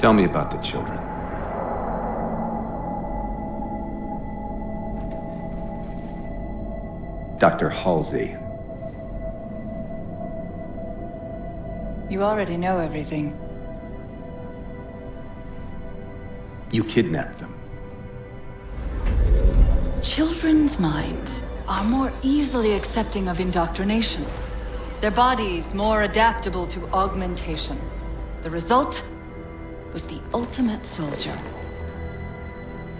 Tell me about the children. Dr. Halsey. You already know everything. You kidnapped them. Children's minds are more easily accepting of indoctrination. Their bodies more adaptable to augmentation. The result was the ultimate soldier.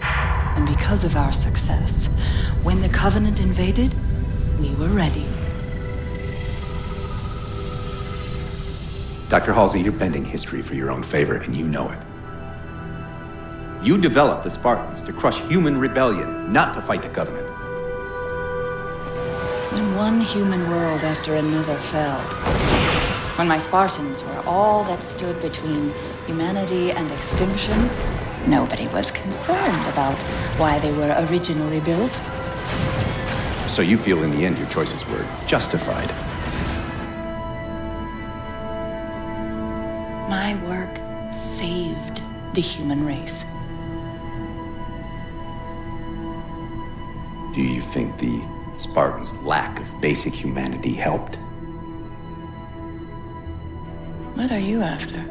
And because of our success, when the Covenant invaded, we were ready. Dr. Halsey, you're bending history for your own favor, and you know it. You developed the Spartans to crush human rebellion, not to fight the Covenant. When one human world after another fell, when my Spartans were all that stood between humanity and extinction, nobody was concerned about why they were originally built. So you feel in the end your choices were justified? My work saved the human race. Do you think the Spartans' lack of basic humanity helped? What are you after?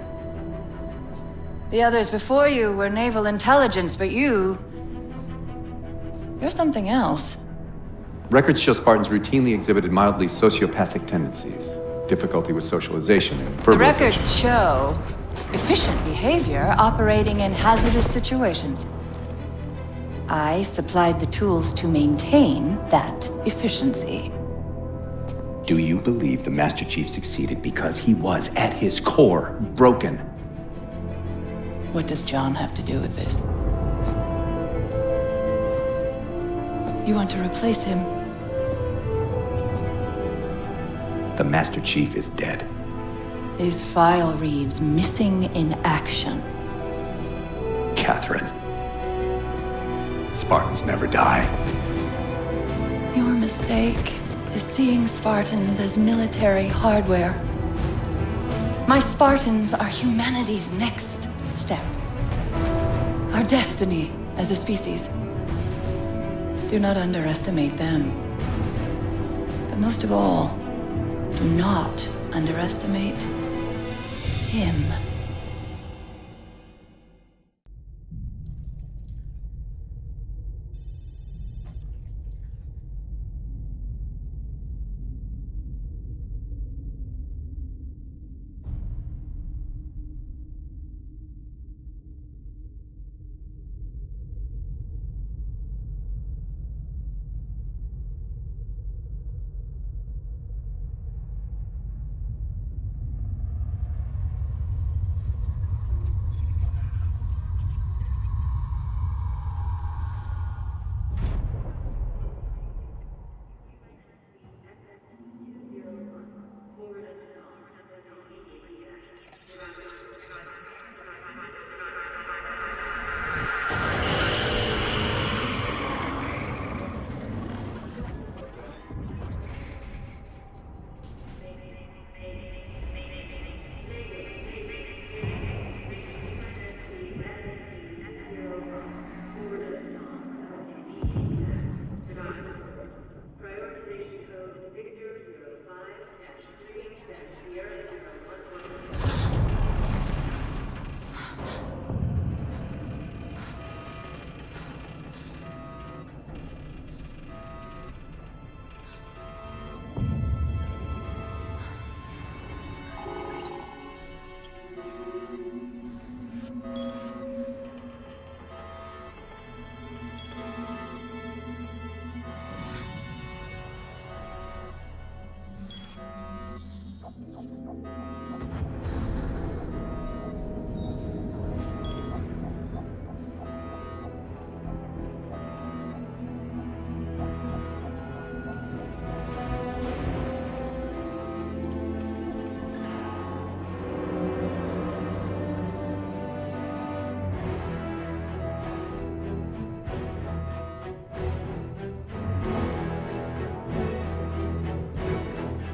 The others before you were naval intelligence, but you're something else. Records show Spartans routinely exhibited mildly sociopathic tendencies, difficulty with socialization, and verbalization. The records show efficient behavior operating in hazardous situations. I supplied the tools to maintain that efficiency. Do you believe the Master Chief succeeded because he was, at his core, broken? What does John have to do with this? You want to replace him? The Master Chief is dead. His file reads missing in action. Catherine. Spartans never die. Your mistake is seeing Spartans as military hardware. My Spartans are humanity's next step. Our destiny as a species. Do not underestimate them. But most of all, do not underestimate him.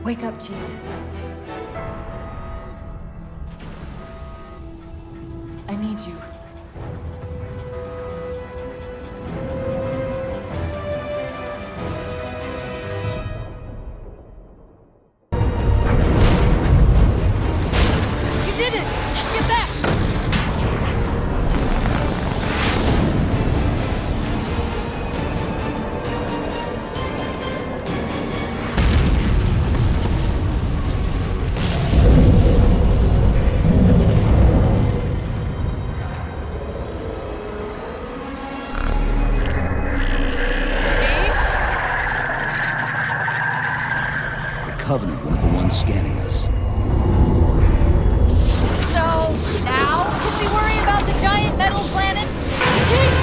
Wake up, Chief. I need you. You did it! Get back! Covenant weren't the ones scanning us. So, now can we worry about the giant metal planet? Chief!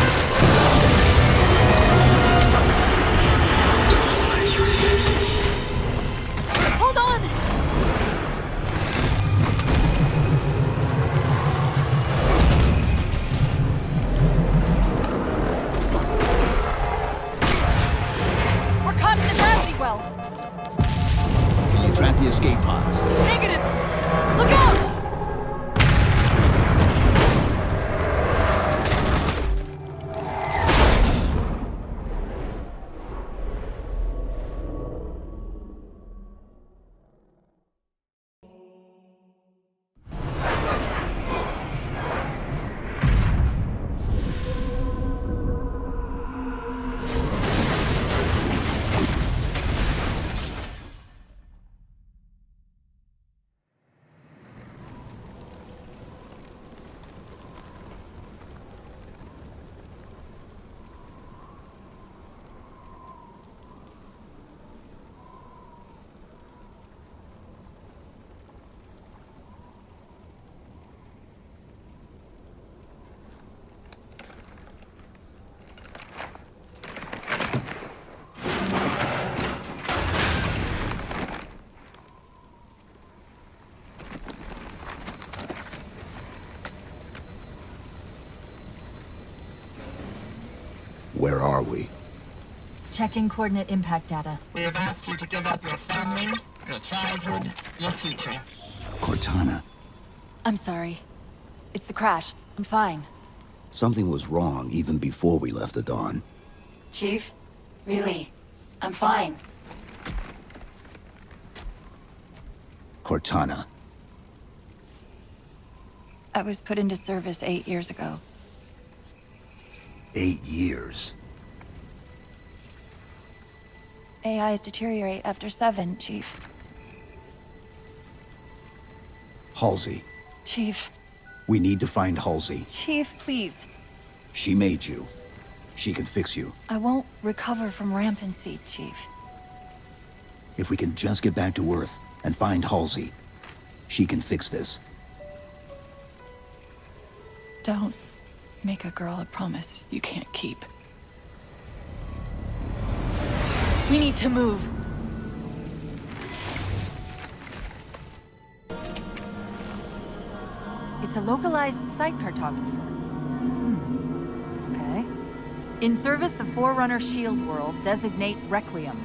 Hold on! We're caught in the gravity well. Can you track the escape pods? Negative! Look out! Where are we? Checking coordinate impact data. We have asked you to give up your family, your childhood, your future. Cortana. I'm sorry. It's the crash. I'm fine. Something was wrong even before we left the Dawn. Chief? Really? I'm fine. Cortana. I was put into service 8 years ago. 8 years. AIs deteriorate after 7, Chief. Halsey. Chief. We need to find Halsey. Chief, please. She made you. She can fix you. I won't recover from rampancy, Chief. If we can just get back to Earth and find Halsey, she can fix this. Don't make a girl a promise you can't keep. We need to move. It's a localized site cartographer. Okay. In service of Forerunner Shield World, designate Requiem.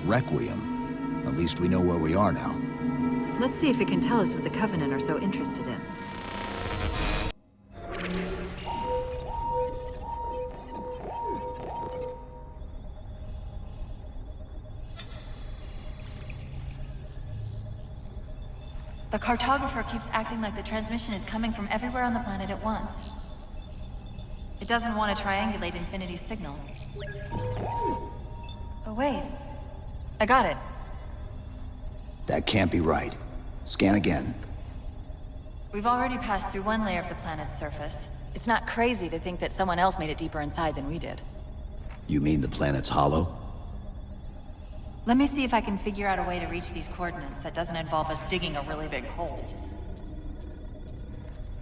Requiem. At least we know where we are now. Let's see if it can tell us what the Covenant are so interested in. The cartographer keeps acting like the transmission is coming from everywhere on the planet at once. It doesn't want to triangulate Infinity's signal. Oh wait. I got it. That can't be right. Scan again. We've already passed through one layer of the planet's surface. It's not crazy to think that someone else made it deeper inside than we did. You mean the planet's hollow? Let me see if I can figure out a way to reach these coordinates that doesn't involve us digging a really big hole.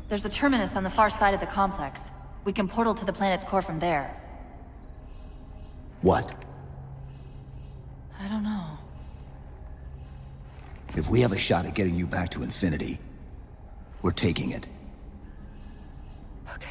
There's a terminus on the far side of the complex. We can portal to the planet's core from there. What? I don't know. If we have a shot at getting you back to Infinity, we're taking it. Okay.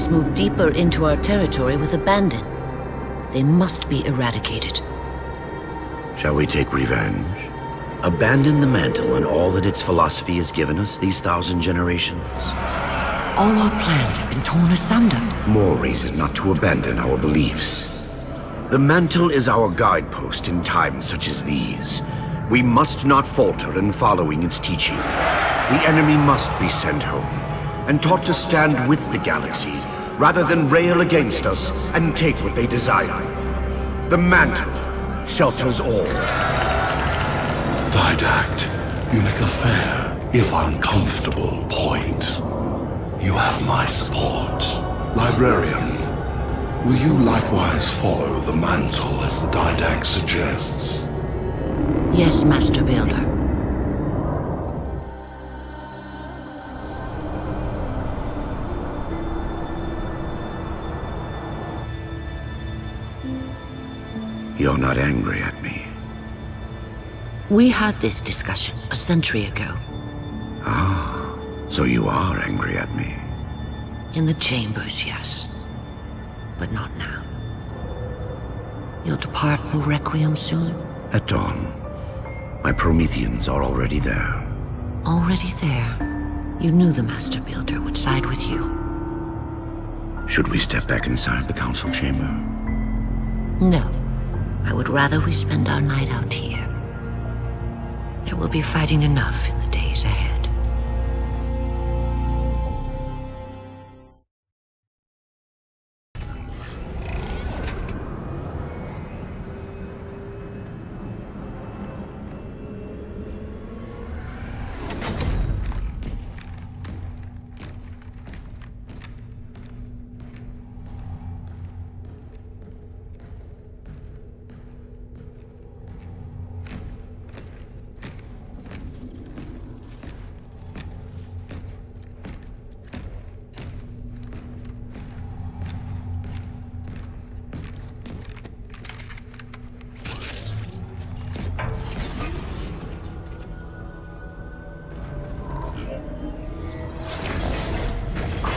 must move deeper into our territory with abandon. They must be eradicated. Shall we take revenge? Abandon the mantle and all that its philosophy has given us these 1,000 generations? All our plans have been torn asunder. More reason not to abandon our beliefs. The mantle is our guidepost in times such as these. We must not falter in following its teachings. The enemy must be sent home and taught to stand with the galaxy rather than rail against us and take what they desire. The mantle shelters all. Didact, you make a fair, if uncomfortable, point. You have my support. Librarian, will you likewise follow the mantle as the Didact suggests? Yes, Master Builder. You're not angry at me. We had this discussion a century ago. Ah, so you are angry at me. In the chambers, yes. But not now. You'll depart for Requiem soon? At dawn. My Prometheans are already there. Already there. You knew the Master Builder would side with you. Should we step back inside the council chamber? No. I would rather we spend our night out here. There will be fighting enough in the days ahead.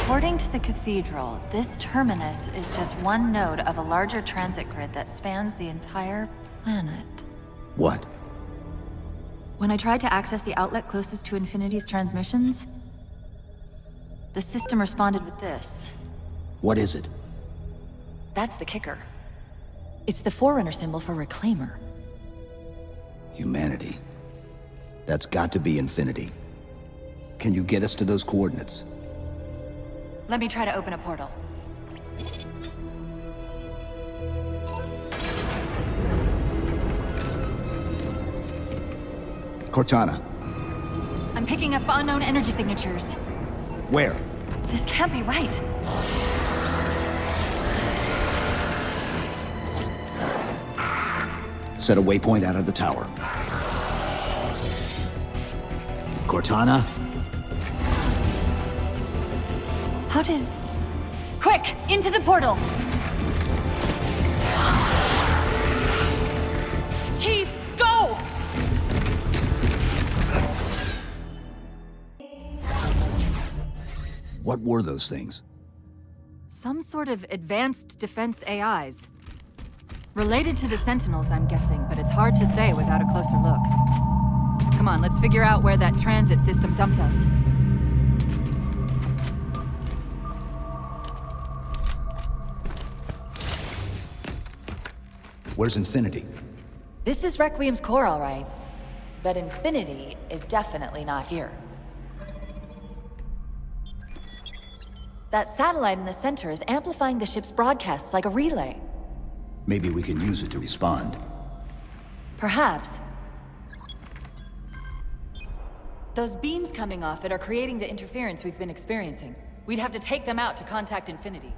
According to the cathedral, this terminus is just one node of a larger transit grid that spans the entire planet. What? When I tried to access the outlet closest to Infinity's transmissions, the system responded with this. What is it? That's the kicker. It's the Forerunner symbol for Reclaimer. Humanity. That's got to be Infinity. Can you get us to those coordinates? Let me try to open a portal. Cortana. I'm picking up unknown energy signatures. Where? This can't be right. Set a waypoint out of the tower. Cortana? How did... Quick! Into the portal! Chief, go! What were those things? Some sort of advanced defense AIs. Related to the Sentinels, I'm guessing, but it's hard to say without a closer look. Come on, let's figure out where that transit system dumped us. Where's Infinity? This is Requiem's core, all right. But Infinity is definitely not here. That satellite in the center is amplifying the ship's broadcasts like a relay. Maybe we can use it to respond. Perhaps. Those beams coming off it are creating the interference we've been experiencing. We'd have to take them out to contact Infinity.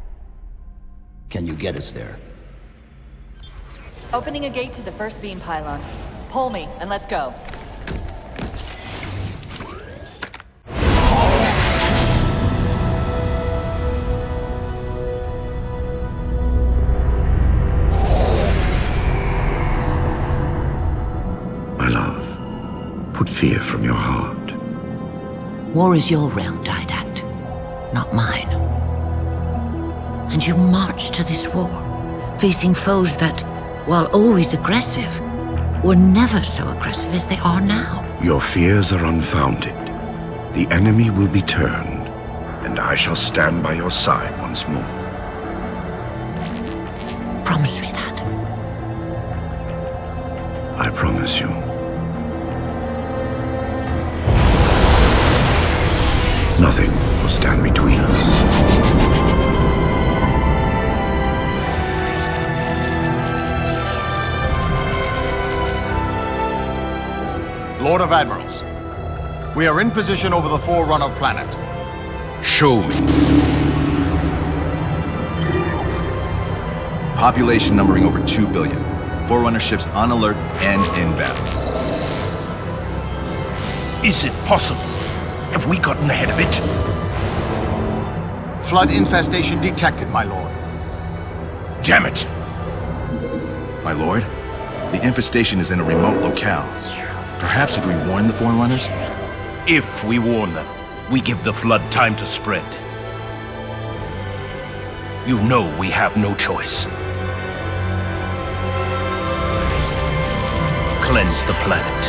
Can you get us there? Opening a gate to the first beam pylon. Pull me, and let's go. My love, put fear from your heart. War is your realm, Didact, not mine. And you marched to this war, facing foes that, while always aggressive, were never so aggressive as they are now. Your fears are unfounded. The enemy will be turned, and I shall stand by your side once more. Promise me that. I promise you. Nothing will stand between us. Lord of Admirals, we are in position over the Forerunner planet. Show me. Population numbering over 2 billion. Forerunner ships on alert and in battle. Is it possible? Have we gotten ahead of it? Flood infestation detected, my lord. Damn it! My lord, the infestation is in a remote locale. Perhaps if we warn the Forerunners? If we warn them, we give the Flood time to spread. You know we have no choice. Cleanse the planet.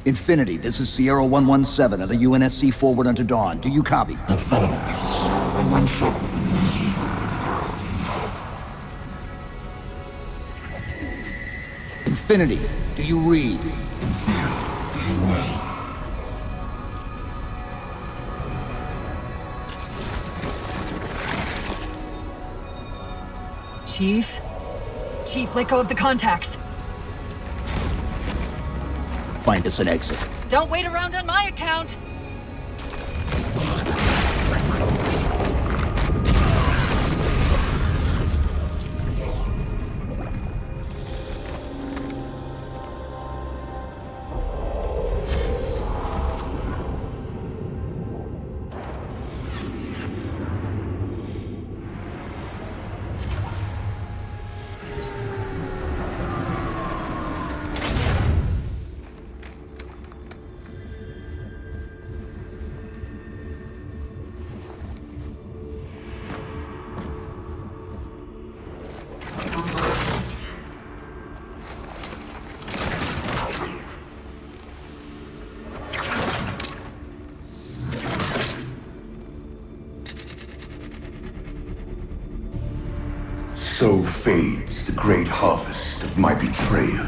Infinity, this is Sierra 117 of the UNSC forward unto dawn. Do you copy? Infinity, do you read? Chief? Chief, let go of the contacts. Find us an exit. Don't wait around on my account. So fades the great harvest of my betrayal.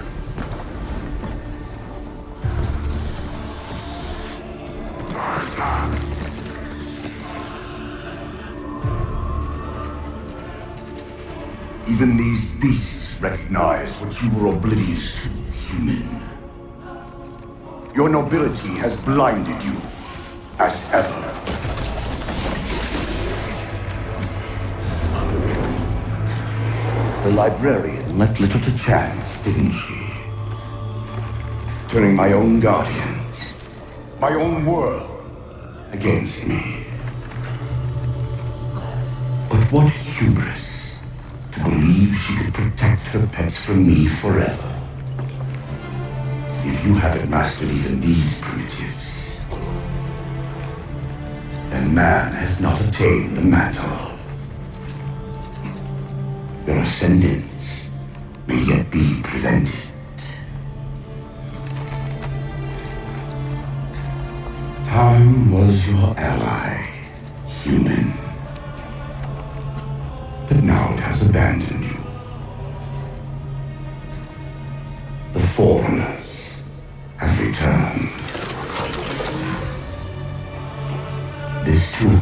Even these beasts recognize what you were oblivious to, human. Your nobility has blinded you, as ever. The librarian left little to chance, didn't she? Turning my own guardians, my own world, against me. But what hubris to believe she could protect her pets from me forever. If you haven't mastered even these primitives, then man has not attained the mantle. Your ascendance may yet be prevented. Time was your ally, human. But now it has abandoned you. The Forerunners have returned. This tomb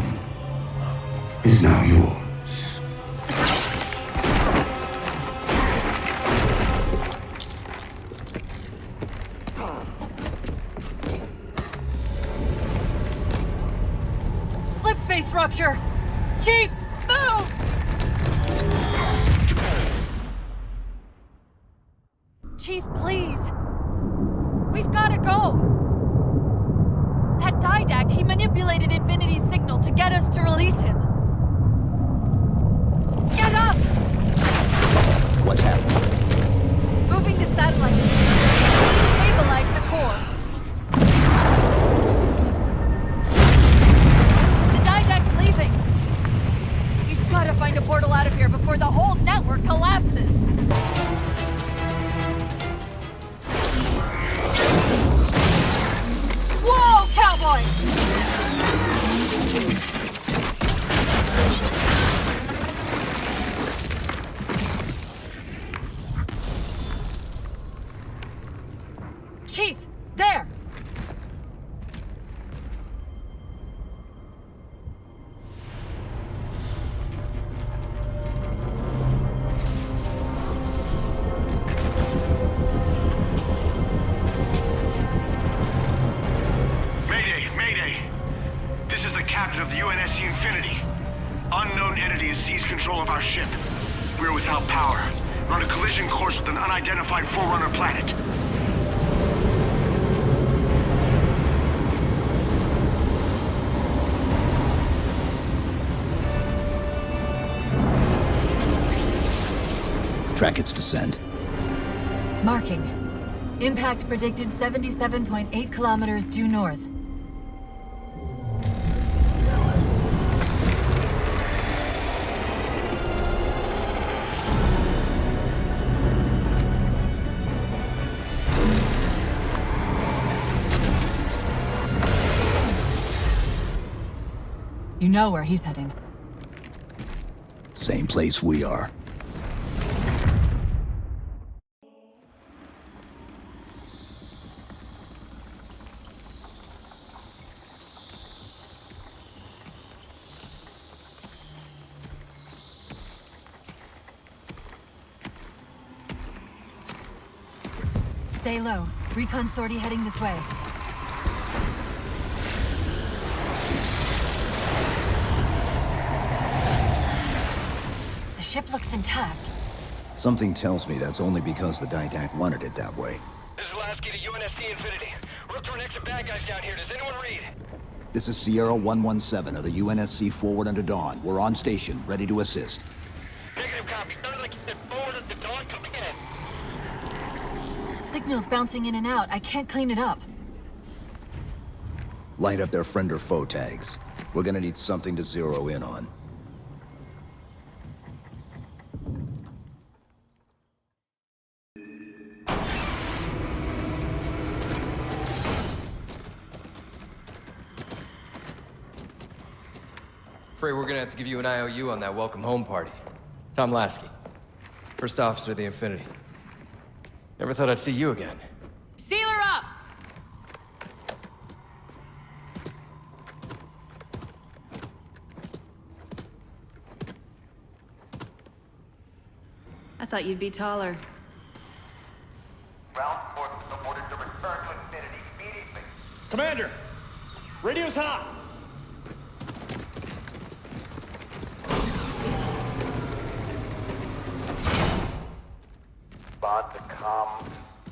is now yours. Slipspace rupture! Chief, move! Chief, please. We've gotta go. Didact, he manipulated Infinity's signal to get us to release him. Get up! What's happening? Moving the satellite. Destabilize the core. The Didact's leaving. We've got to find a portal out of here before the whole network collapses. Whoa, cowboy! Chief, there! Mayday! This is the captain of the UNSC Infinity. Unknown entity has seized control of our ship. We're without power. We're on a collision course with an unidentified Forerunner planet. Track its descent. Marking. Impact predicted 77.8 kilometers due north. You know where he's heading. Same place we are. Stay low. Recon sortie heading this way. The ship looks intact. Something tells me that's only because the Didact wanted it that way. This is Lasky to UNSC Infinity. We're up to an extra bad guys down here. Does anyone read? This is Sierra 117 of the UNSC forward under Dawn. We're on station, ready to assist. Negative copy. Sounded like you said forward under Dawn. Coming in. Signal's bouncing in and out. I can't clean it up. Light up their friend or foe tags. We're gonna need something to zero in on. Afraid we're gonna have to give you an IOU on that welcome home party. Tom Lasky, first officer of the Infinity. Never thought I'd see you again. Seal her up! I thought you'd be taller. Ground forces ordered to return to Infinity immediately. Commander! Radio's hot! Respond to comm.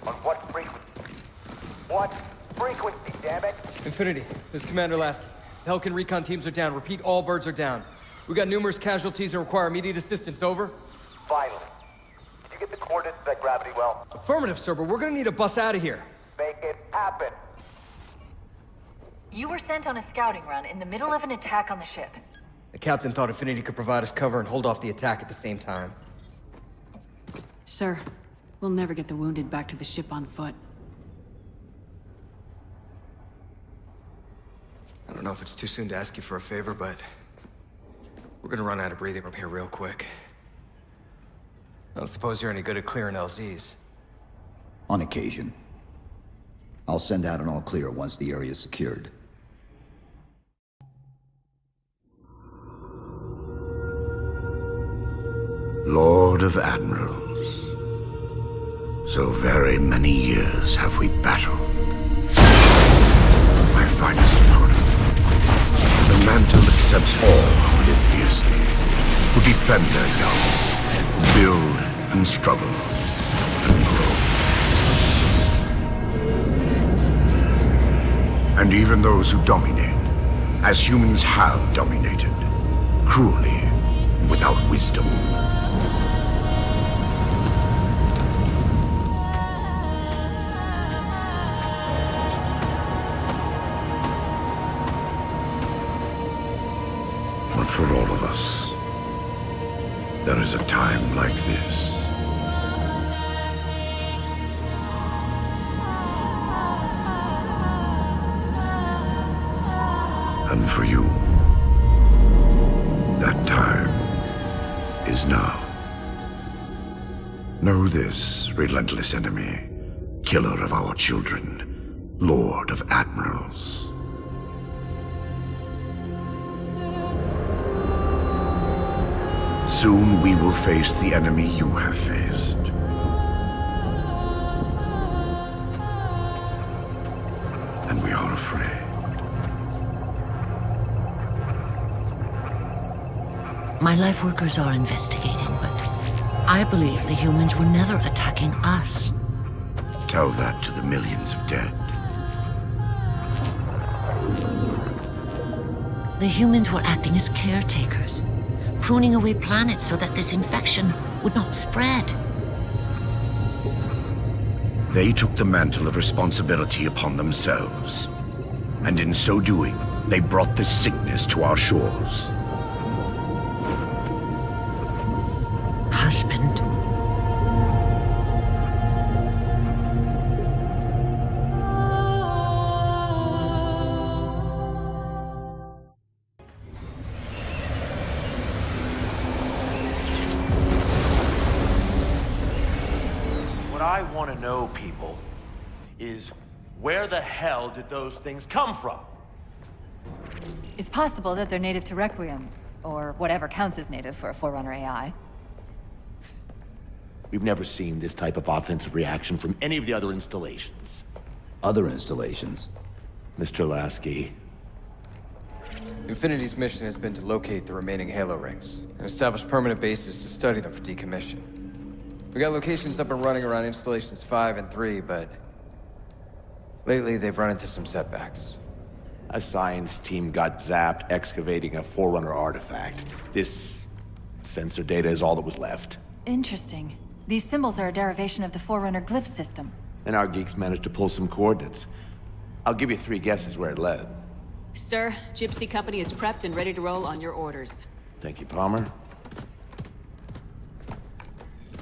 On what frequency? What frequency, damn it? Infinity, this is Commander Lasky. The Helkin recon teams are down. Repeat, all birds are down. We got numerous casualties and require immediate assistance. Over. Finally. Did you get the coordinates of that gravity well? Affirmative, sir, but we're gonna need a bus out of here. Make it happen. You were sent on a scouting run in the middle of an attack on the ship. The captain thought Infinity could provide us cover and hold off the attack at the same time. Sir, we'll never get the wounded back to the ship on foot. I don't know if it's too soon to ask you for a favor, but we're gonna run out of breathing room here real quick. I don't suppose you're any good at clearing LZs. On occasion. I'll send out an all-clear once the area is secured. Lord of Admirals. So very many years have we battled. My finest opponent. The mantle accepts all who live fiercely, who defend their young, who build and struggle and grow. And even those who dominate, as humans have dominated, cruelly, without wisdom. But for all of us, there is a time like this. And for you, that time is now. Know this, relentless enemy, killer of our children, Lord of Admirals. Soon we will face the enemy you have faced. And we are afraid. My life workers are investigating, but I believe the humans were never attacking us. Tell that to the millions of dead. The humans were acting as caretakers, pruning away planets so that this infection would not spread. They took the mantle of responsibility upon themselves. And in so doing, they brought this sickness to our shores. Husband. What I want to know, people, is where the hell did those things come from? It's possible that they're native to Requiem, or whatever counts as native for a Forerunner AI. We've never seen this type of offensive reaction from any of the other installations. Other installations? Mr. Lasky. Infinity's mission has been to locate the remaining Halo rings and establish permanent bases to study them for decommission. We got locations up and running around installations 5 and 3, but lately they've run into some setbacks. A science team got zapped excavating a Forerunner artifact. This sensor data is all that was left. Interesting. These symbols are a derivation of the Forerunner glyph system. And our geeks managed to pull some coordinates. I'll give you 3 guesses where it led. Sir, Gypsy Company is prepped and ready to roll on your orders. Thank you, Palmer.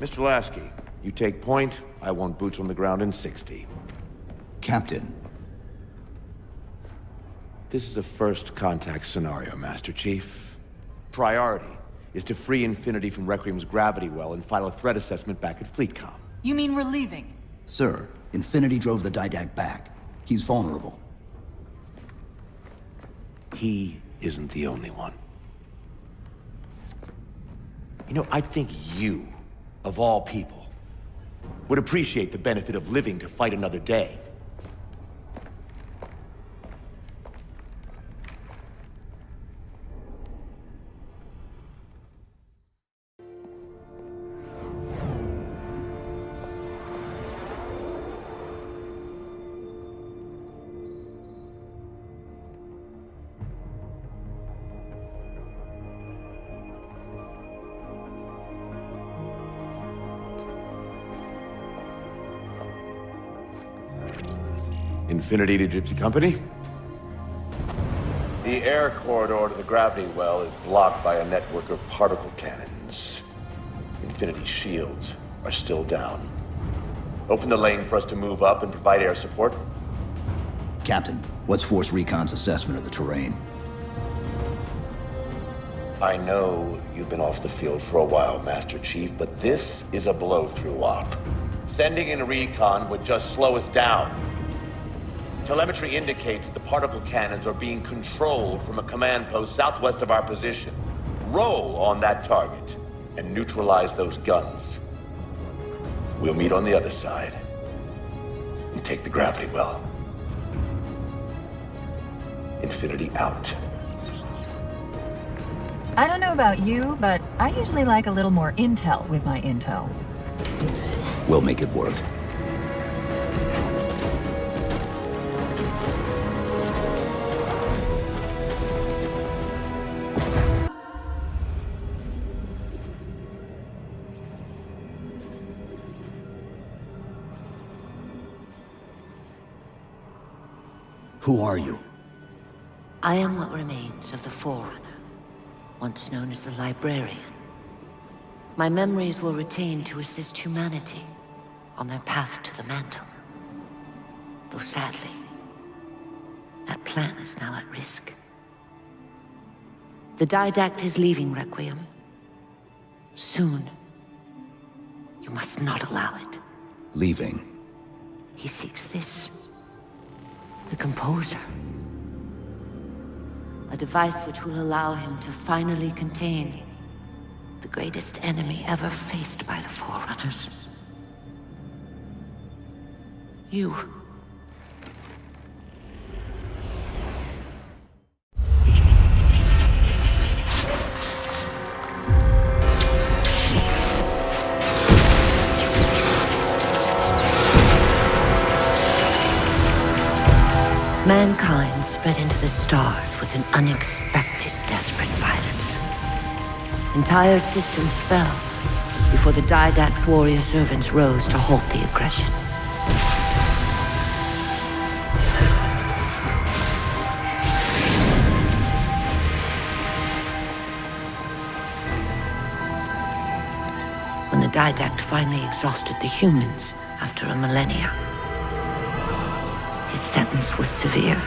Mr. Lasky, you take point. I want boots on the ground in 60. Captain. This is a first contact scenario, Master Chief. Priority is to free Infinity from Requiem's gravity well and file a threat assessment back at FleetCom. You mean we're leaving? Sir, Infinity drove the Didact back. He's vulnerable. He isn't the only one. You know, I think you, of all people, would appreciate the benefit of living to fight another day. Infinity to Gypsy Company? The air corridor to the gravity well is blocked by a network of particle cannons. Infinity's shields are still down. Open the lane for us to move up and provide air support. Captain, what's Force Recon's assessment of the terrain? I know you've been off the field for a while, Master Chief, but this is a blow-through op. Sending in recon would just slow us down. Telemetry indicates the particle cannons are being controlled from a command post southwest of our position. Roll on that target and neutralize those guns. We'll meet on the other side and take the gravity well. Infinity out. I don't know about you, but I usually like a little more intel with my intel. We'll make it work. Who are you? I am what remains of the Forerunner, once known as the Librarian. My memories were retained to assist humanity on their path to the mantle. Though sadly, that plan is now at risk. The Didact is leaving Requiem. Soon. You must not allow it. Leaving? He seeks this. The Composer. A device which will allow him to finally contain the greatest enemy ever faced by the Forerunners. You. Mankind spread into the stars with an unexpected, desperate violence. Entire systems fell before the Didact's warrior servants rose to halt the aggression. When the Didact finally exhausted the humans after a millennia, his sentence was severe.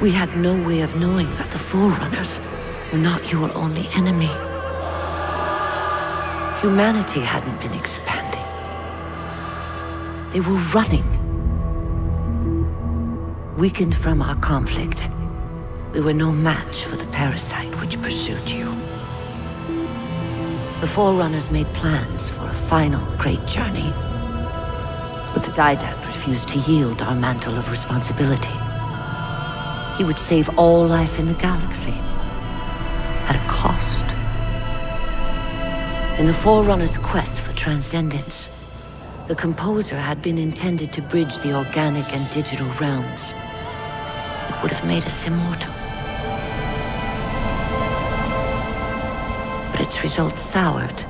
We had no way of knowing that the Forerunners were not your only enemy. Humanity hadn't been expanding. They were running. Weakened from our conflict, we were no match for the parasite which pursued you. The Forerunners made plans for a final great journey, but the Didact refused to yield our mantle of responsibility. He would save all life in the galaxy, at a cost. In the Forerunners' quest for transcendence, the Composer had been intended to bridge the organic and digital realms. It would have made us immortal. But its results soured.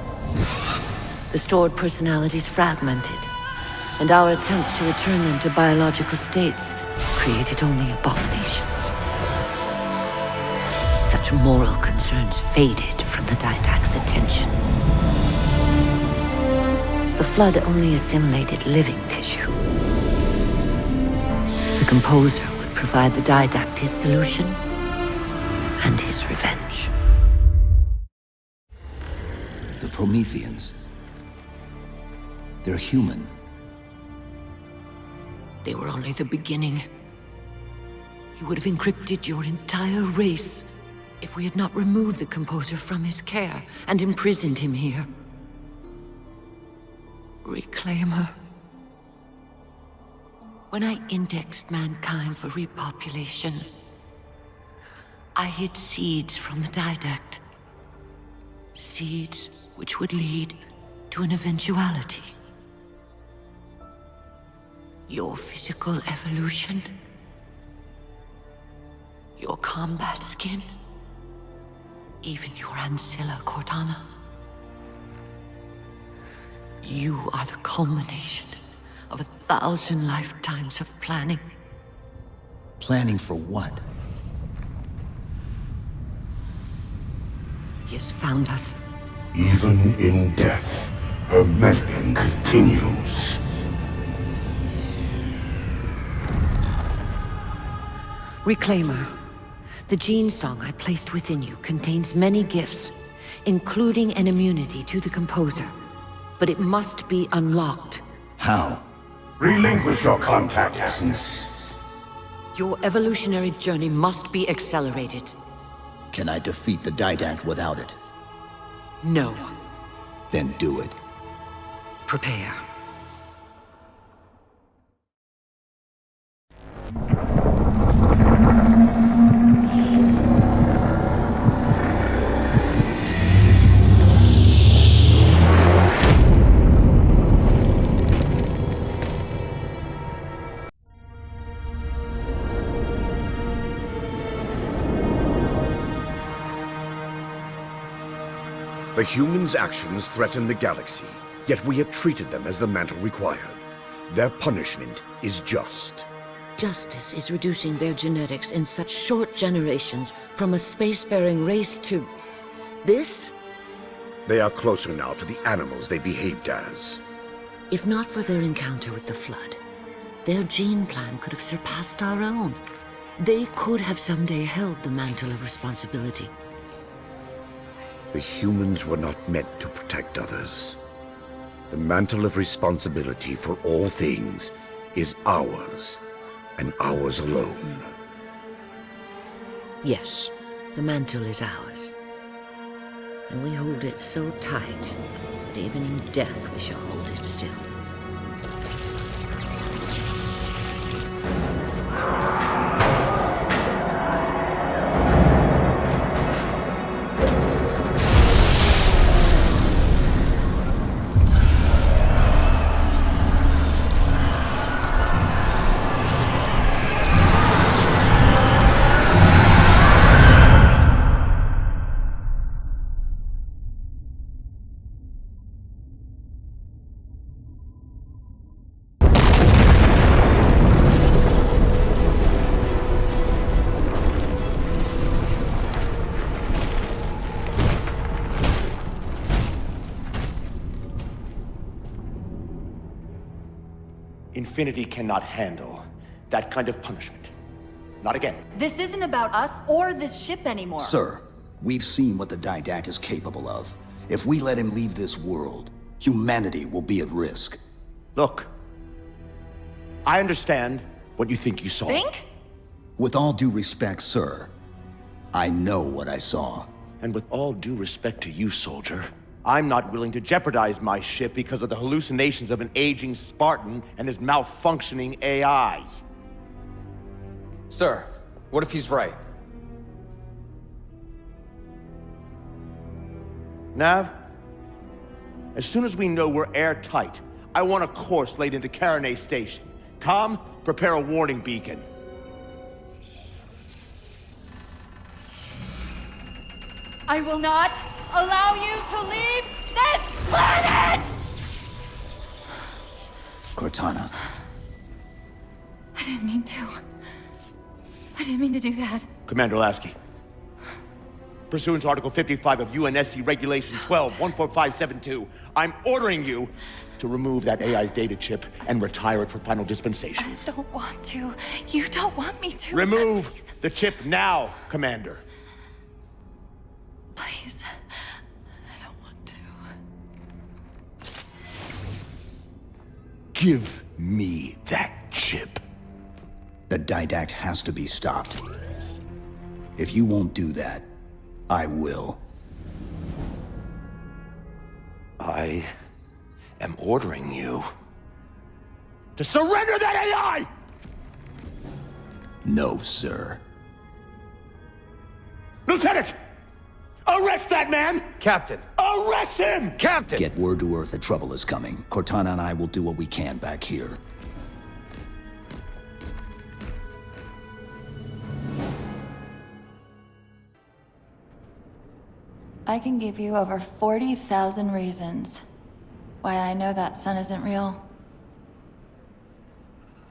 The stored personalities fragmented, and our attempts to return them to biological states created only abominations. Such moral concerns faded from the Didact's attention. The Flood only assimilated living tissue. The Composer would provide the Didact his solution and his revenge. The Prometheans. They're human. They were only the beginning. He would have encrypted your entire race if we had not removed the Composer from his care and imprisoned him here. Reclaimer. When I indexed mankind for repopulation, I hid seeds from the Didact. Seeds which would lead to an eventuality. Your physical evolution, your combat skin, even your ancilla Cortana. You are the culmination of 1,000 lifetimes of planning. Planning for what? He has found us. Even in death, her meddling continues. Reclaimer. The gene song I placed within you contains many gifts, including an immunity to the Composer. But it must be unlocked. How? Relinquish your contact essence. Your evolutionary journey must be accelerated. Can I defeat the Didact without it? No. Then do it. Prepare. The humans' actions threaten the galaxy, yet we have treated them as the mantle required. Their punishment is just. justice is reducing their genetics in such short generations from a spacefaring race to... this? They are closer now to the animals they behaved as. If not for their encounter with the Flood, their gene plan could have surpassed our own. They could have someday held the mantle of responsibility. The humans were not meant to protect others. The mantle of responsibility for all things is ours, and ours alone. Yes, the mantle is ours. And we hold it so tight that even in death we shall hold it still. Infinity cannot handle that kind of punishment. Not again. This isn't about us or this ship anymore. Sir, we've seen what the Didact is capable of. If we let him leave this world, humanity will be at risk. Look, I understand what you think you saw. Think? With all due respect, sir, I know what I saw. And with all due respect to you, soldier, I'm not willing to jeopardize my ship because of the hallucinations of an aging Spartan and his malfunctioning AI. Sir, what if he's right? Nav, as soon as we know we're airtight, I want a course laid into Caranay Station. Com, prepare a warning beacon. I will not allow you to leave this planet! Cortana. I didn't mean to. I didn't mean to do that. Commander Lasky. Pursuant to Article 55 of UNSC Regulation 12-14572, I'm ordering you to remove that AI's data chip and retire it for final dispensation. I don't want to. You don't want me to. Remove Please. the chip now, Commander. Please. I don't want to. Give me that chip. The Didact has to be stopped. If you won't do that, I will. I am ordering you to surrender that AI! No, sir. Lieutenant! Arrest that man! Captain! Arrest him! Captain! Get word to Earth that trouble is coming. Cortana and I will do what we can back here. I can give you over 40,000 reasons why I know that sun isn't real.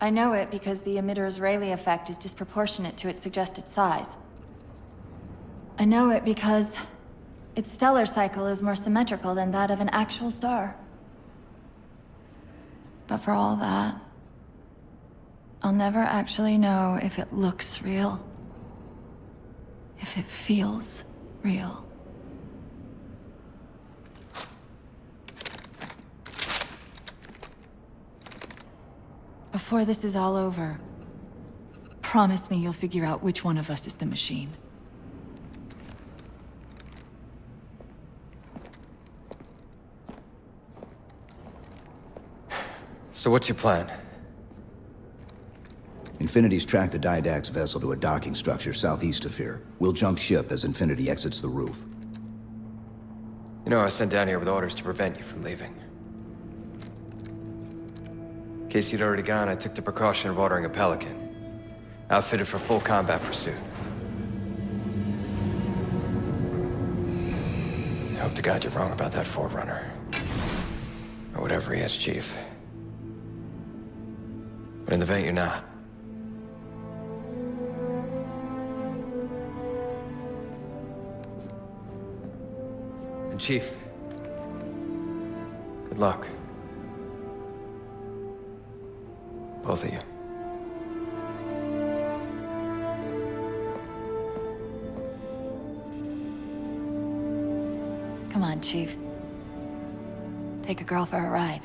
I know it because the emitter's Rayleigh effect is disproportionate to its suggested size. I know it because its stellar cycle is more symmetrical than that of an actual star. But for all that, I'll never actually know if it looks real. If it feels real. Before this is all over, promise me you'll figure out which one of us is the machine. So what's your plan? Infinity's tracked the Didact's vessel to a docking structure southeast of here. We'll jump ship as Infinity exits the roof. You know, I was sent down here with orders to prevent you from leaving. In case you'd already gone, I took the precaution of ordering a Pelican, outfitted for full combat pursuit. I hope to God you're wrong about that Forerunner. Or whatever he is, Chief. But in the event you're not, And Chief, good luck. Both of you. Come on, Chief. Take a girl for a ride.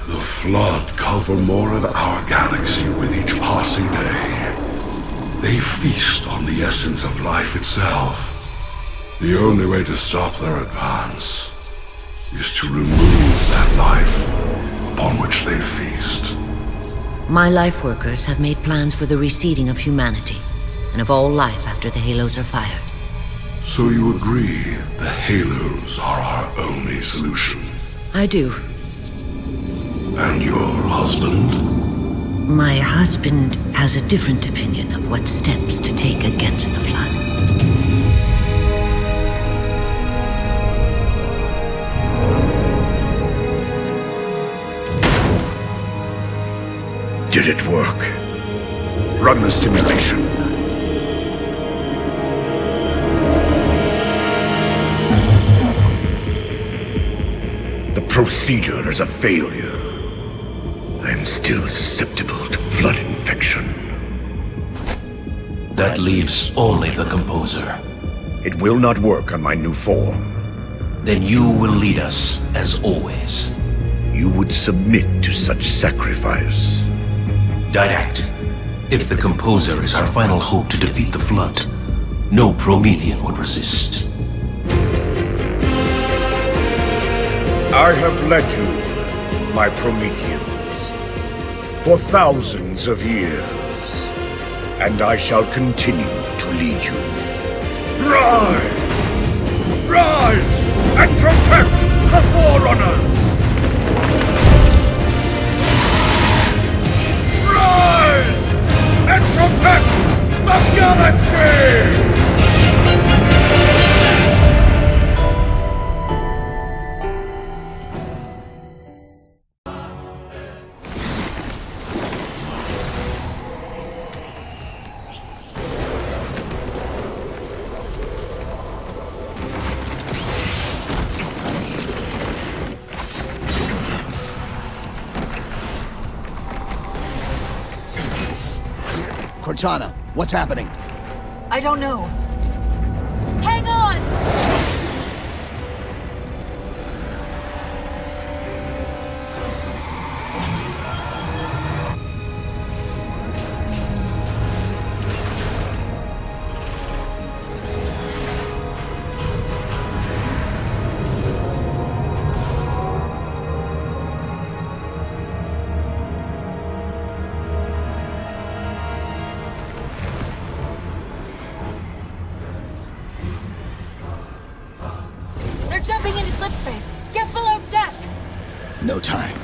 The Flood cover more of our galaxy with each passing day. They feast on the essence of life itself. The only way to stop their advance is to remove that life upon which they feast. My life workers have made plans for the reseeding of humanity, and of all life after the Halos are fired. So you agree the Halos are our only solution? I do. And your husband? My husband has a different opinion of what steps to take against the Flood. Did it work? Run the simulation. The procedure is a failure. I'm still susceptible to Flood infection. That leaves only the Composer. It will not work on my new form. Then you will lead us, as always. You would submit to such sacrifice. Didactic. If the Composer is our final hope to defeat the Flood, no Promethean would resist. I have led you, my Prometheans, for thousands of years, and I shall continue to lead you. Rise! Rise and protect the Forerunners! Rise and protect the galaxy! Cortana, what's happening? I don't know. Hang on! Jumping into slip space. Get below deck. No time.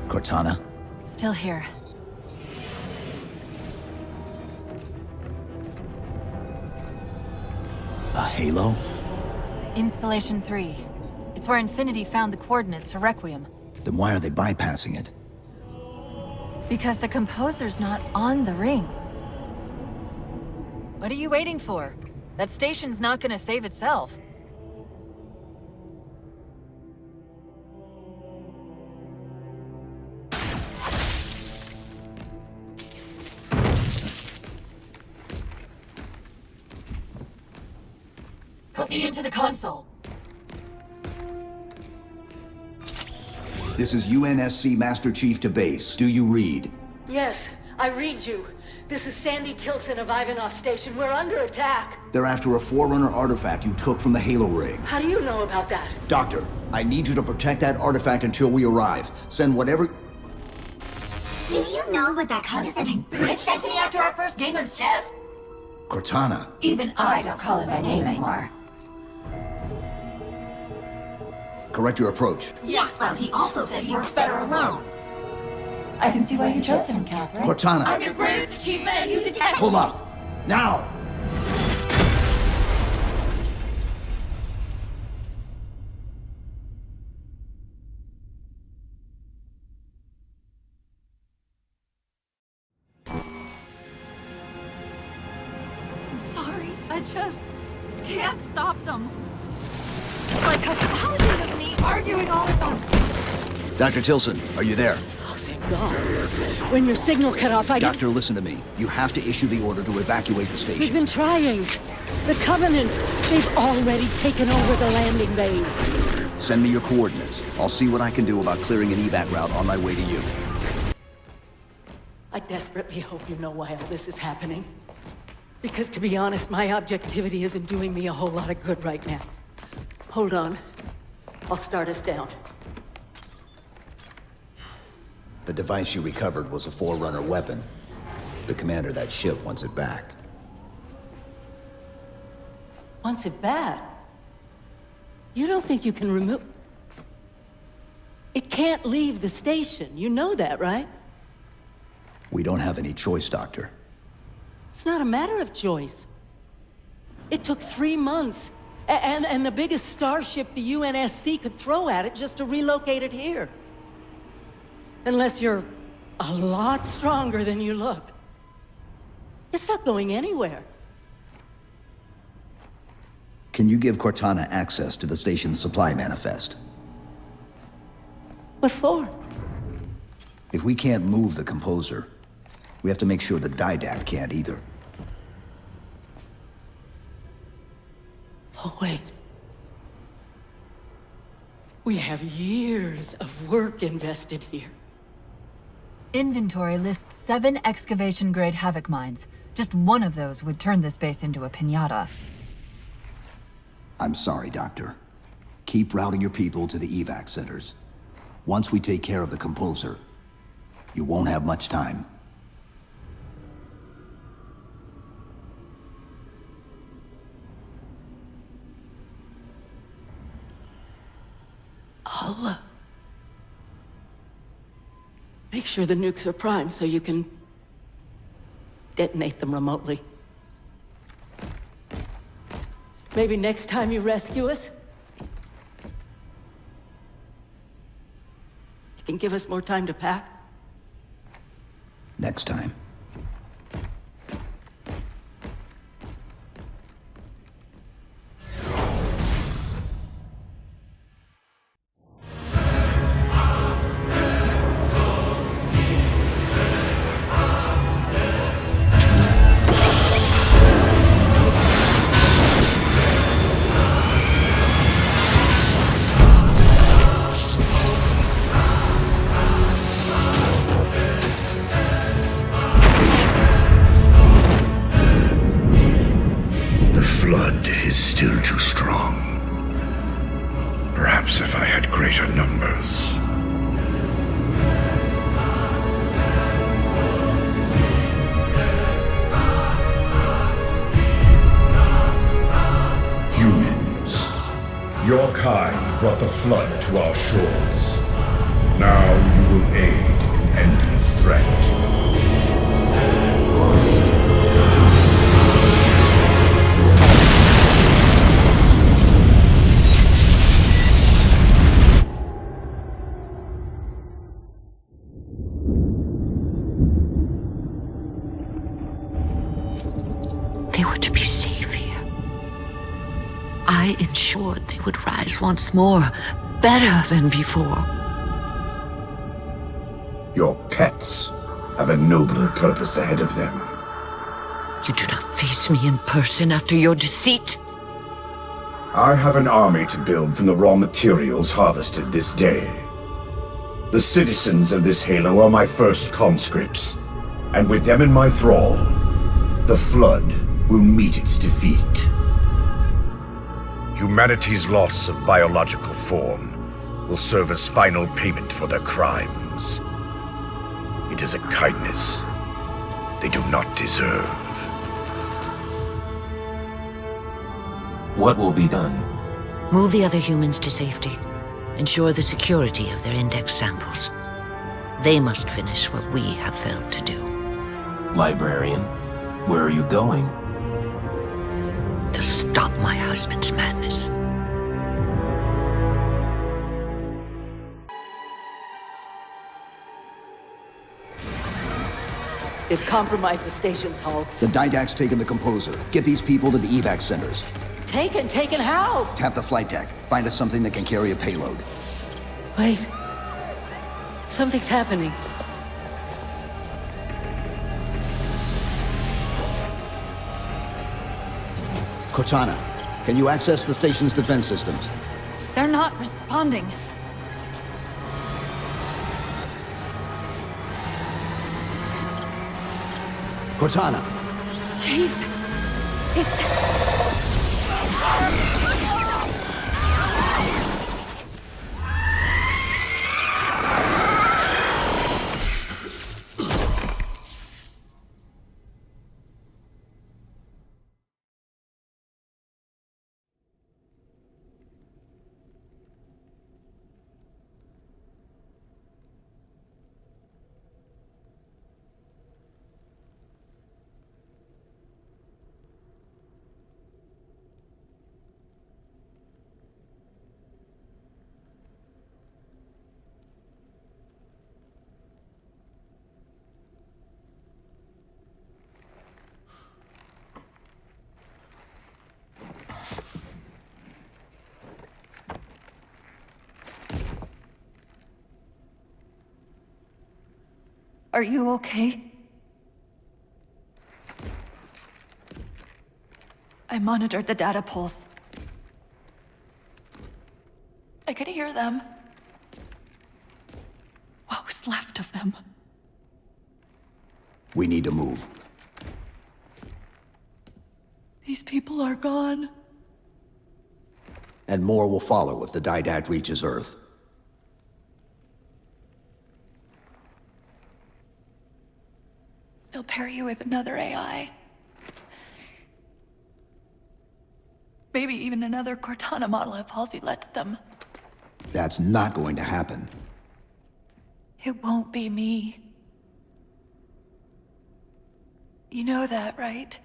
Cortana? Still here. A halo? Installation 3. It's where Infinity found the coordinates to Requiem. Then why are they bypassing it? Because the Composer's not on the ring. What are you waiting for? That station's not gonna save itself. Put me into the console. This is UNSC Master Chief to base. Do you read? Yes, I read you. This is Sandy Tilson of Ivanov Station. We're under attack. They're after a Forerunner artifact you took from the Halo ring. How do you know about that? Doctor, I need you to protect that artifact until we arrive. Send whatever... Do you know what that condescending bitch said to me after our first game of chess? Cortana. Even I don't call him by name anymore. Correct your approach. Yes, well, he also said he works better alone. I can see why you chose him, Catherine. Cortana. I'm your greatest achievement and you detest— Hold up. Now! I'm sorry, I just can't stop them. It's like a thousand of me arguing all at once. Dr. Tilson, are you there? Oh, thank God. When your signal cut off, Doctor, listen to me. You have to issue the order to evacuate the We've station. been trying. The Covenant, they've already taken over the landing bays. Send me your coordinates. I'll see what I can do about clearing an evac route on my way to you. I desperately hope you know why all this is happening. Because to be honest, my objectivity isn't doing me a whole lot of good right now. Hold on. I'll start us down. The device you recovered was a Forerunner weapon. The commander of that ship wants it back. Wants it back? You don't think you can remove... It can't leave the station. You know that, right? We don't have any choice, Doctor. It's not a matter of choice. It took 3 months. And the biggest starship the UNSC could throw at it just to relocate it here. Unless you're a lot stronger than you look. It's not going anywhere. Can you give Cortana access to the station's supply manifest? What for? If we can't move the composer, we have to make sure the Didact can't either. Oh, wait. We have years of work invested here. Inventory lists 7 excavation-grade Havoc mines. Just one of those would turn this base into a piñata. I'm sorry, Doctor. Keep routing your people to the evac centers. Once we take care of the composer, you won't have much time. I'll make sure the nukes are primed so you can detonate them remotely. Maybe next time you rescue us, you can give us more time to pack. Next time. Is still too strong. Perhaps if I had greater numbers. Humans, your kind brought the flood to our shores. Now you will aid in ending its threat. They were to be safe here. I ensured they would rise once more, better than before. Your pets have a nobler purpose ahead of them. You do not face me in person after your deceit. I have an army to build from the raw materials harvested this day. The citizens of this Halo are my first conscripts, and with them in my thrall, the Flood will meet its defeat. Humanity's loss of biological form will serve as final payment for their crimes. It is a kindness they do not deserve. What will be done? Move the other humans to safety. Ensure the security of their index samples. They must finish what we have failed to do. Librarian, where are you going? To stop my husband's madness. They've compromised the station's hull. The Didact's taken the Composer. Get these people to the evac centers. Taken how? Tap the flight deck. Find us something that can carry a payload. Wait. Something's happening. Cortana, can you access the station's defense systems? They're not responding. Cortana! Chief, it's... Are you okay? I monitored the data pulse. I could hear them. What was left of them? We need to move. These people are gone. And more will follow if the Didact reaches Earth. They'll pair you with another AI. Maybe even another Cortana model if Halsey lets them. That's not going to happen. It won't be me. You know that, right?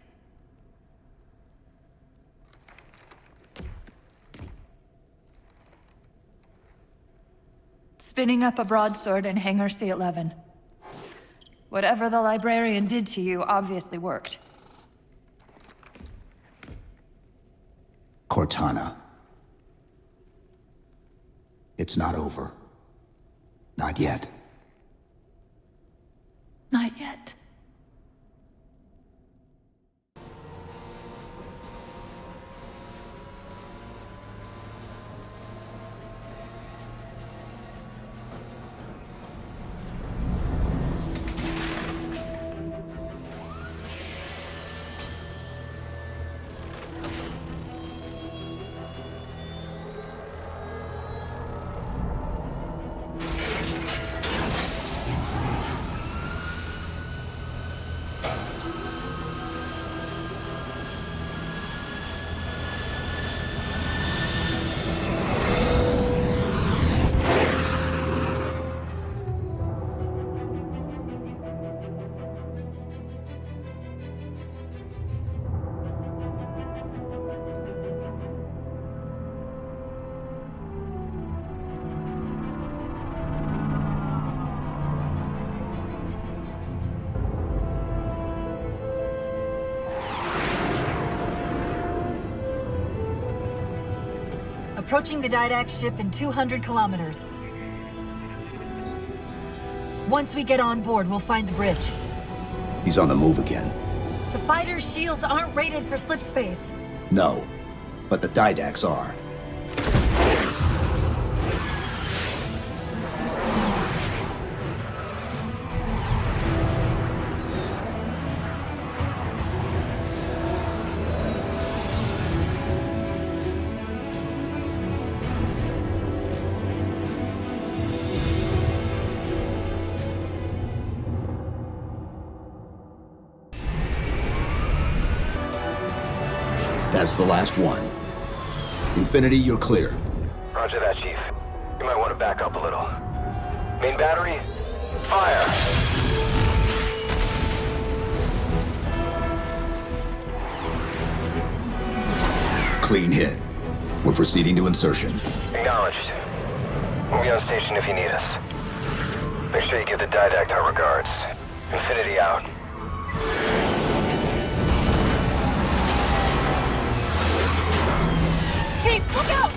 Spinning up a broadsword in Hangar C-11. Whatever the librarian did to you obviously worked. Cortana. It's not over. Not yet. Not yet. Approaching the Didact ship in 200 kilometers. Once we get on board, we'll find the bridge. He's on the move again. The fighter's shields aren't rated for slip space. No, but the Didacts are. That's the last one. Infinity, you're clear. Roger that, Chief. You might want to back up a little. Main battery, fire! Clean hit. We're proceeding to insertion. Acknowledged. We'll be on station if you need us. Make sure you give the Didact our regards. Infinity out. Chief, look out!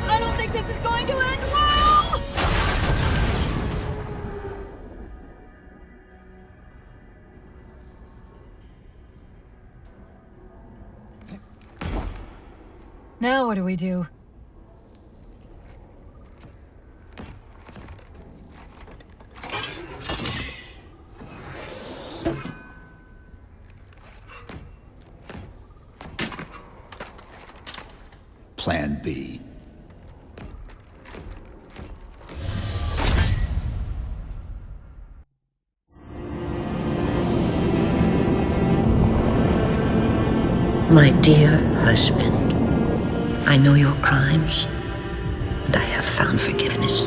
I don't think this is going to end well! Now what do we do? Plan B. My dear husband, I know your crimes, and I have found forgiveness.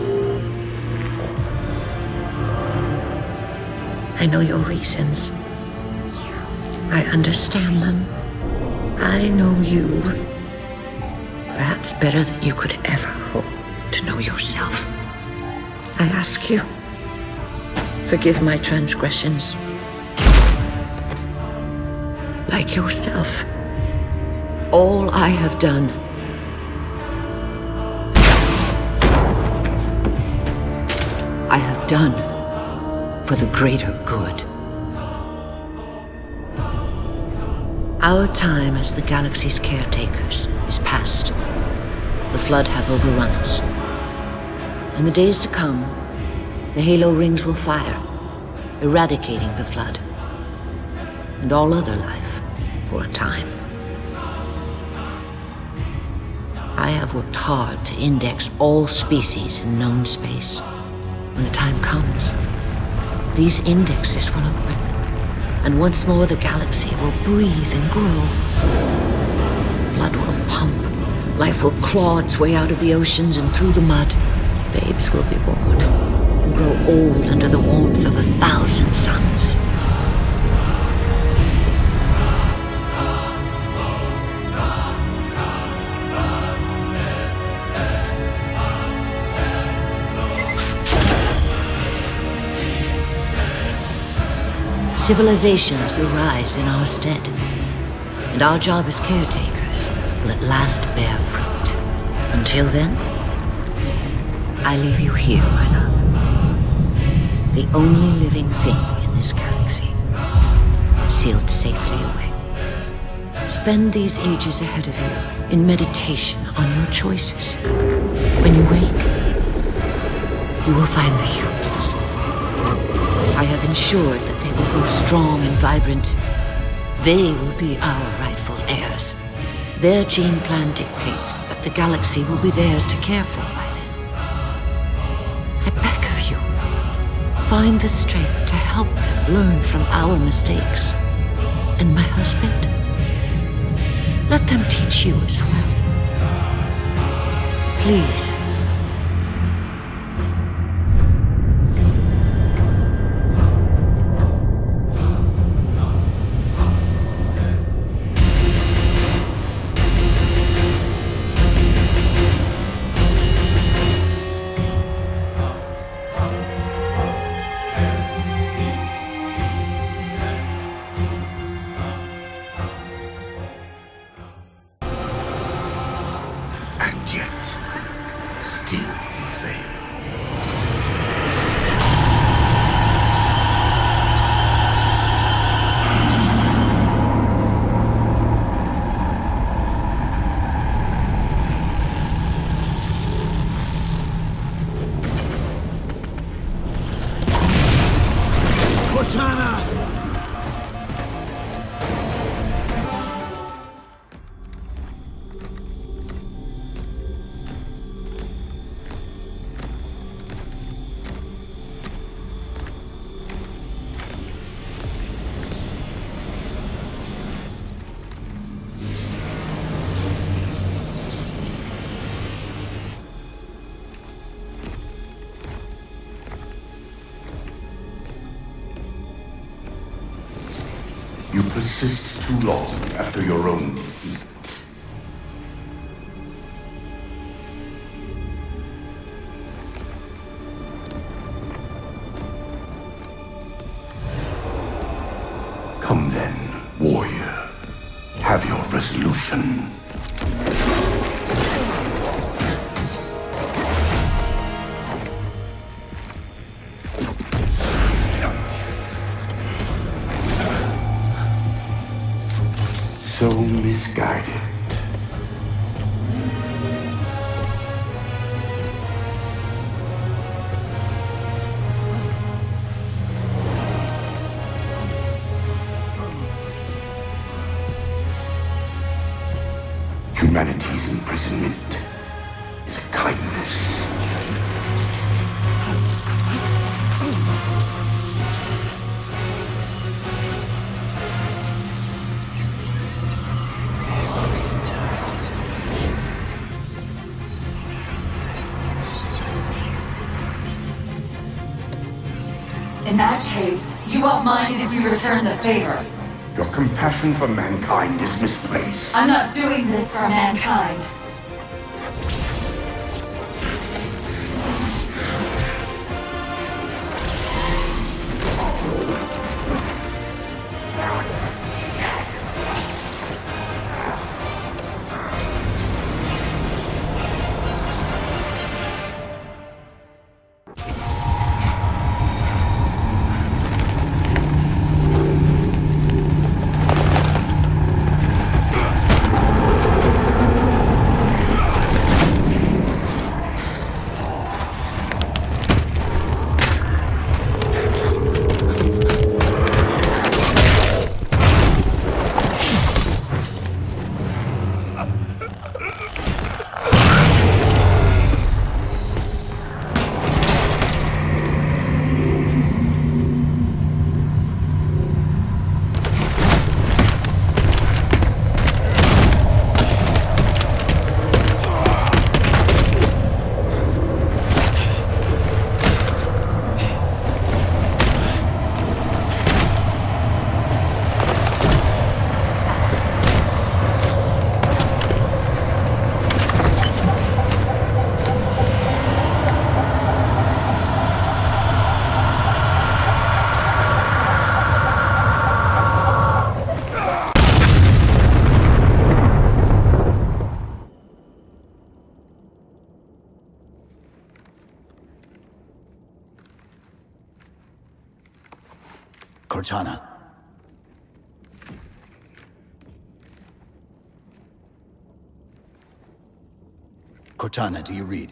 I know your reasons. I understand them. I know you. Perhaps better than you could ever hope to know yourself. I ask you, forgive my transgressions. Like yourself, all I have done I have done for the greater good. Our time as the galaxy's caretakers is past. The Flood have overrun us. In the days to come, the Halo rings will fire, eradicating the Flood and all other life for a time. I have worked hard to index all species in known space. When the time comes, these indexes will open, and once more the galaxy will breathe and grow. Blood will pump, life will claw its way out of the oceans and through the mud. Babes will be born and grow old under the warmth of 1,000 suns. Civilizations will rise in our stead, and our job as caretakers will at last bear fruit. Until then, I leave you here, my love. The only living thing in this galaxy, sealed safely away. Spend these ages ahead of you in meditation on your choices. When you wake, you will find the humans. I have ensured that they will grow strong and vibrant. They will be our rightful heirs. Their gene plan dictates that the galaxy will be theirs to care for by then. I beg of you, find the strength to help them learn from our mistakes. And my husband, let them teach you as well. Please. Cortana! You persist too long after your own defeat. Come then, warrior. Have your resolution. So misguided. Humanity's imprisonment is a kindness. In that case, you won't mind if you return the favor. Your compassion for mankind is misplaced. I'm not doing this for mankind. Cortana. Cortana, do you read?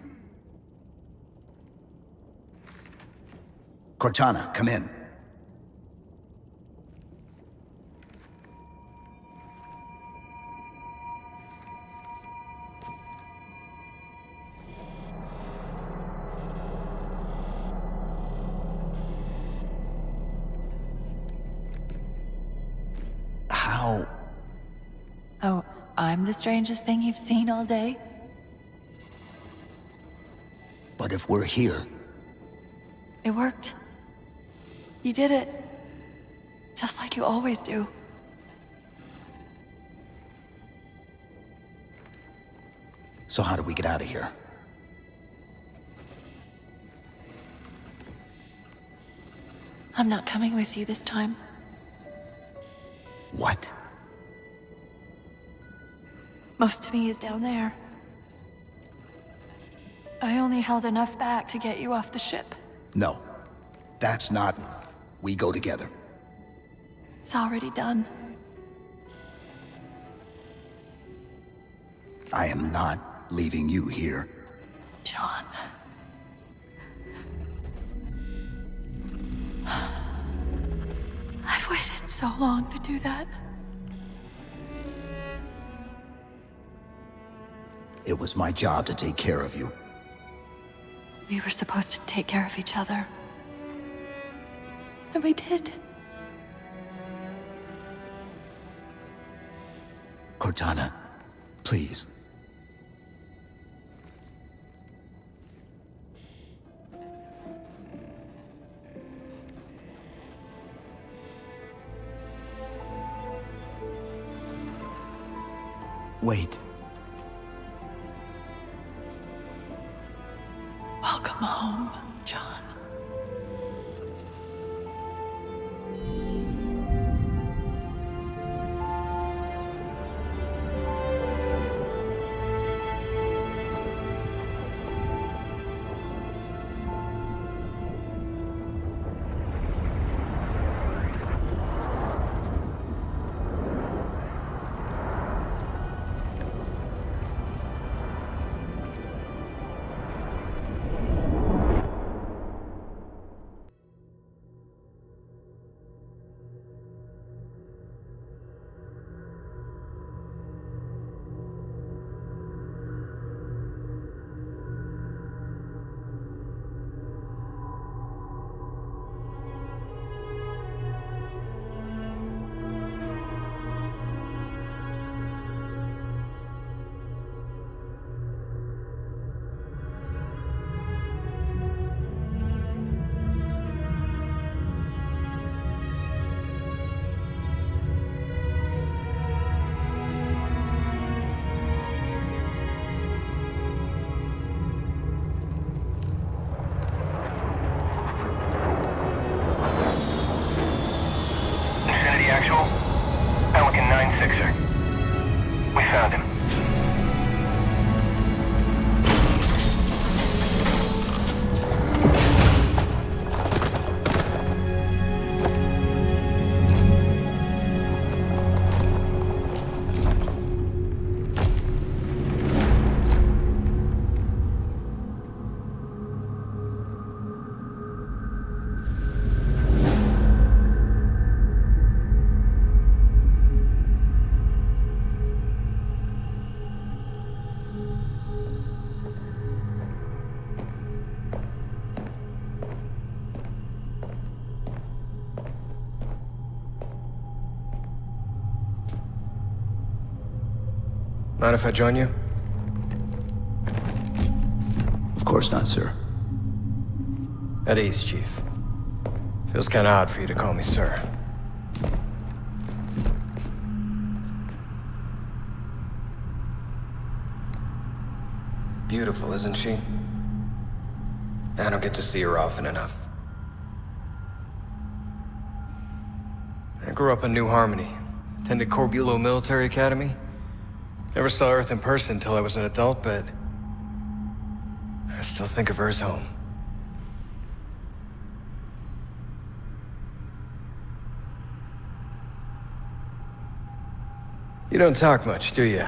Cortana, come in. How? Oh, I'm the strangest thing you've seen all day? But if we're here... It worked. You did it. Just like you always do. So how do we get out of here? I'm not coming with you this time. What? Most of me is down there. I only held enough back to get you off the ship. No. That's not... We go together. It's already done. I am not leaving you here. so long to do that. It was my job to take care of you. We were supposed to take care of each other. And we did. Cortana, please. Wait. Welcome home, John. Actual, Pelican 9-6er. We found him. Mind if I join you? Of course not, sir. At ease, Chief. Feels kinda odd for you to call me sir. Beautiful, isn't she? I don't get to see her often enough. I grew up in New Harmony, attended Corbulo Military Academy. Never saw Earth in person until I was an adult, but I still think of her as home. You don't talk much, do you?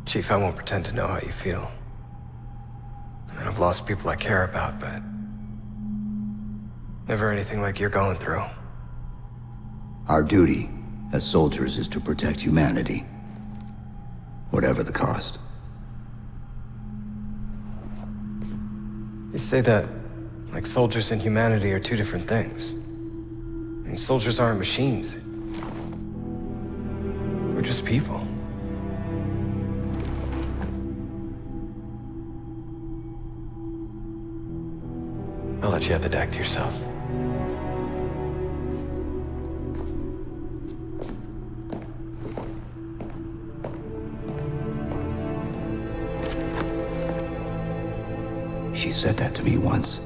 Chief, I won't pretend to know how you feel. I mean, I've lost people I care about, but never anything like you're going through. Our duty as soldiers is to protect humanity, whatever the cost. You say that like soldiers and humanity are two different things. I mean, soldiers aren't machines. We're just people. I'll let you have the deck to yourself. She said that to me once.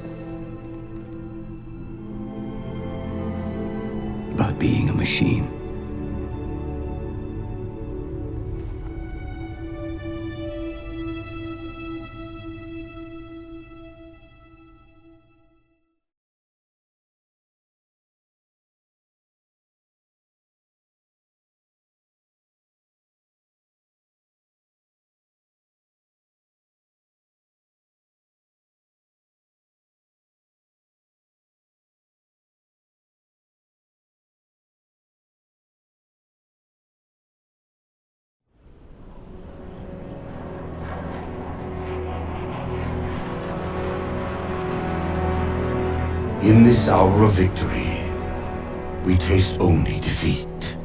About being a machine. In this hour of victory, we taste only defeat.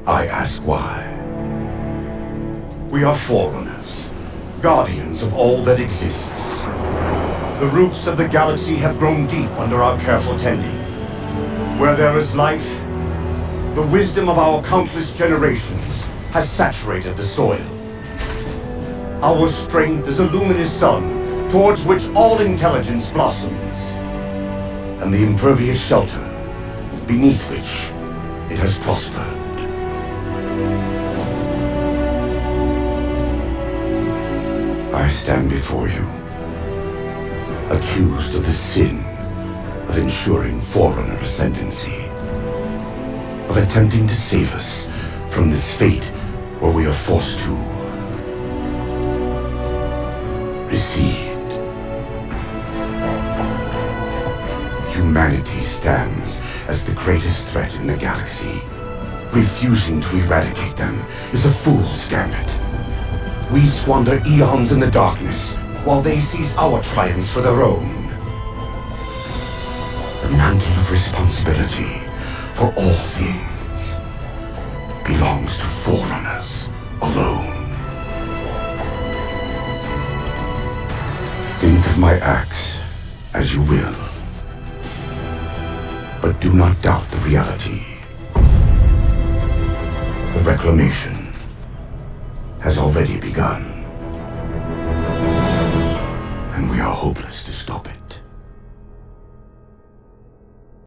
I ask why. We are Forerunners, guardians of all that exists. The roots of the galaxy have grown deep under our careful tending. Where there is life, the wisdom of our countless generations has saturated the soil. Our strength is a luminous sun towards which all intelligence blossoms, and the impervious shelter beneath which it has prospered. I stand before you, accused of the sin of ensuring Forerunner ascendancy, of attempting to save us from this fate where we are forced to recede. Humanity stands as the greatest threat in the galaxy. Refusing to eradicate them is a fool's gambit. We squander eons in the darkness, while they seize our triumphs for their own. The mantle of responsibility for all things belongs to Forerunners alone. Think of my acts as you will, but do not doubt the reality. The reclamation has already begun, and we are hopeless to stop it.